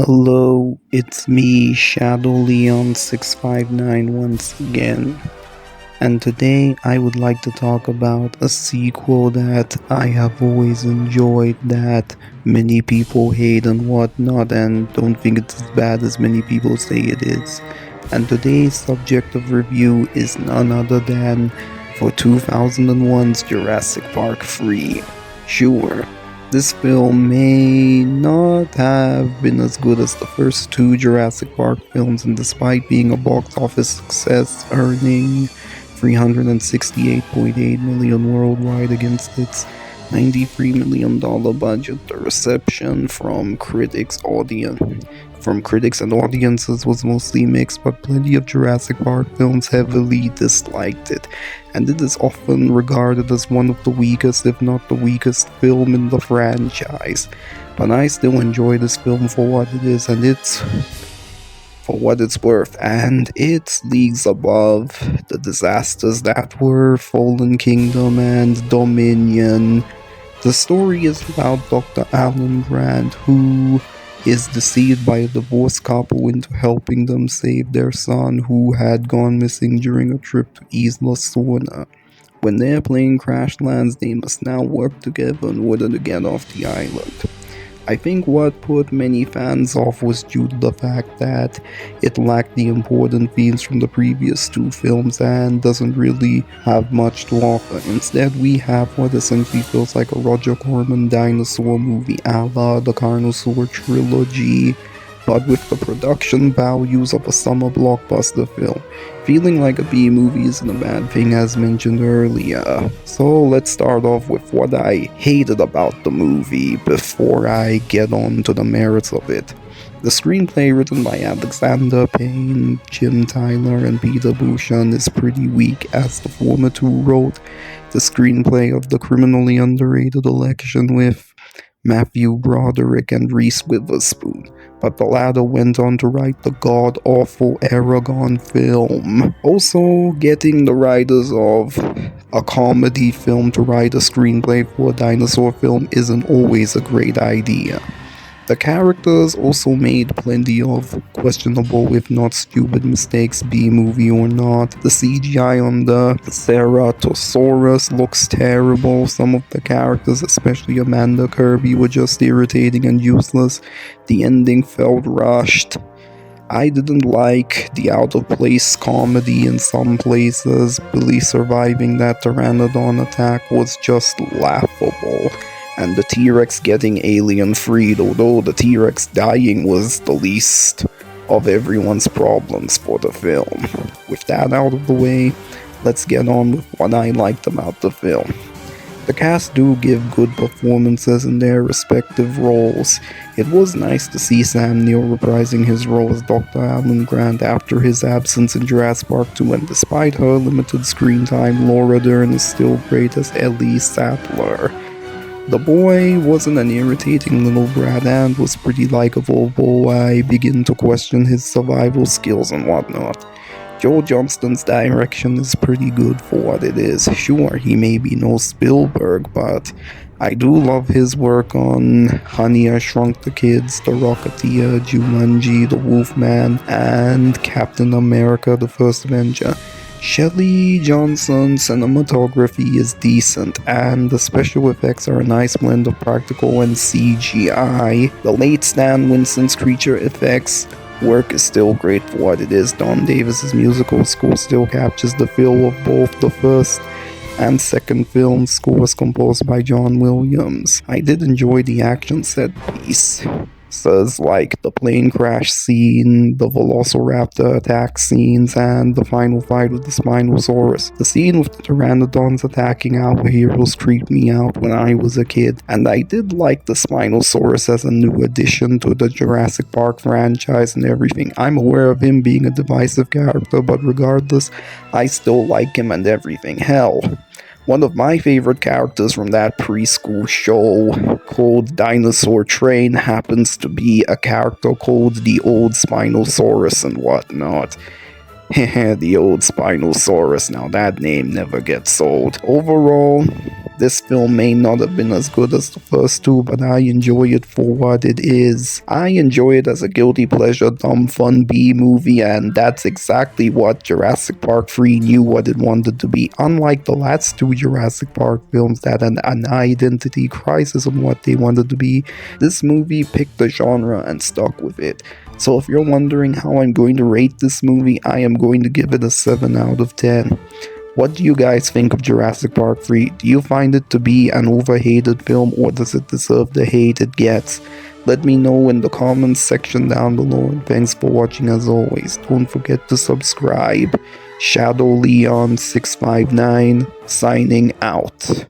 Hello, it's me, Shadow Leon 659 once again, and today I would like to talk about a sequel that I have always enjoyed that many people hate and whatnot and don't think it's as bad as many people say it is. And today's subject of review is none other than for 2001's Jurassic Park 3. Sure, this film may not have been as good as the first two Jurassic Park films, and despite being a box office success, earning $368.8 million worldwide against its $93 million budget, the reception from critics and audiences was mostly mixed, but plenty of Jurassic Park films heavily disliked it, and it is often regarded as one of the weakest, if not the weakest, film in the franchise. But I still enjoy this film for what it is, and it's for what it's worth, and it's leagues above the disasters that were Fallen Kingdom and Dominion. The story is about Dr. Alan Grant, who is deceived by a divorced couple into helping them save their son, who had gone missing during a trip to Isla Sorna. When their plane crash lands, they must now work together in order to get off the island. I think what put many fans off was due to the fact that it lacked the important themes from the previous two films and doesn't really have much to offer. Instead, we have what essentially feels like a Roger Corman dinosaur movie a la the Carnosaur trilogy, but with the production values of a summer blockbuster film. Feeling like a B-movie isn't a bad thing, as mentioned earlier. So let's start off with what I hated about the movie before I get on to the merits of it. The screenplay, written by Alexander Payne, Jim Tyler, and Peter Bouchon, is pretty weak, as the former two wrote the screenplay of the criminally underrated Election with Matthew Broderick and Reese Witherspoon, but the latter went on to write the god-awful Aragon film. Also, getting the writers of a comedy film to write a screenplay for a dinosaur film isn't always a great idea. The characters also made plenty of questionable, if not stupid, mistakes, B-movie or not. The CGI on the Ceratosaurus looks terrible. Some of the characters, especially Amanda Kirby, were just irritating and useless. The ending felt rushed. I didn't like the out-of-place comedy in some places. Billy surviving that pteranodon attack was just laughable. And the T-Rex getting alien freed, although the T-Rex dying was the least of everyone's problems for the film. With that out of the way, let's get on with what I liked about the film. The cast do give good performances in their respective roles. It was nice to see Sam Neill reprising his role as Dr. Alan Grant after his absence in Jurassic Park 2, and despite her limited screen time, Laura Dern is still great as Ellie Sattler. The boy wasn't an irritating little brat and was pretty likable, though I begin to question his survival skills and whatnot. Joe Johnston's direction is pretty good for what it is. Sure, he may be no Spielberg, but I do love his work on Honey, I Shrunk the Kids, The Rocketeer, Jumanji, The Wolfman, and Captain America: The First Avenger. Shelley Johnson's cinematography is decent, and the special effects are a nice blend of practical and CGI. The late Stan Winston's creature effects work is still great for what it is. Don Davis's musical score still captures the feel of both the first and second film scores composed by John Williams. I did enjoy the action set piece. Like the plane crash scene, the Velociraptor attack scenes, and the final fight with the Spinosaurus. The scene with the Pteranodons attacking our heroes creeped me out when I was a kid, and I did like the Spinosaurus as a new addition to the Jurassic Park franchise and everything. I'm aware of him being a divisive character, but regardless, I still like him and everything. Hell, one of my favorite characters from that preschool show called Dinosaur Train happens to be a character called the Old Spinosaurus and whatnot. The old Spinosaurus, now that name never gets old. Overall, this film may not have been as good as the first two, but I enjoy it for what it is. I enjoy it as a guilty pleasure, dumb fun B movie, and that's exactly what Jurassic Park 3 knew what it wanted to be. Unlike the last two Jurassic Park films that had an identity crisis on what they wanted to be, this movie picked the genre and stuck with it. So if you're wondering how I'm going to rate this movie, I am going to give it a 7 out of 10. What do you guys think of Jurassic Park 3? Do you find it to be an overhated film, or does it deserve the hate it gets? Let me know in the comments section down below, and thanks for watching as always. Don't forget to subscribe. Shadow Leon 659 signing out.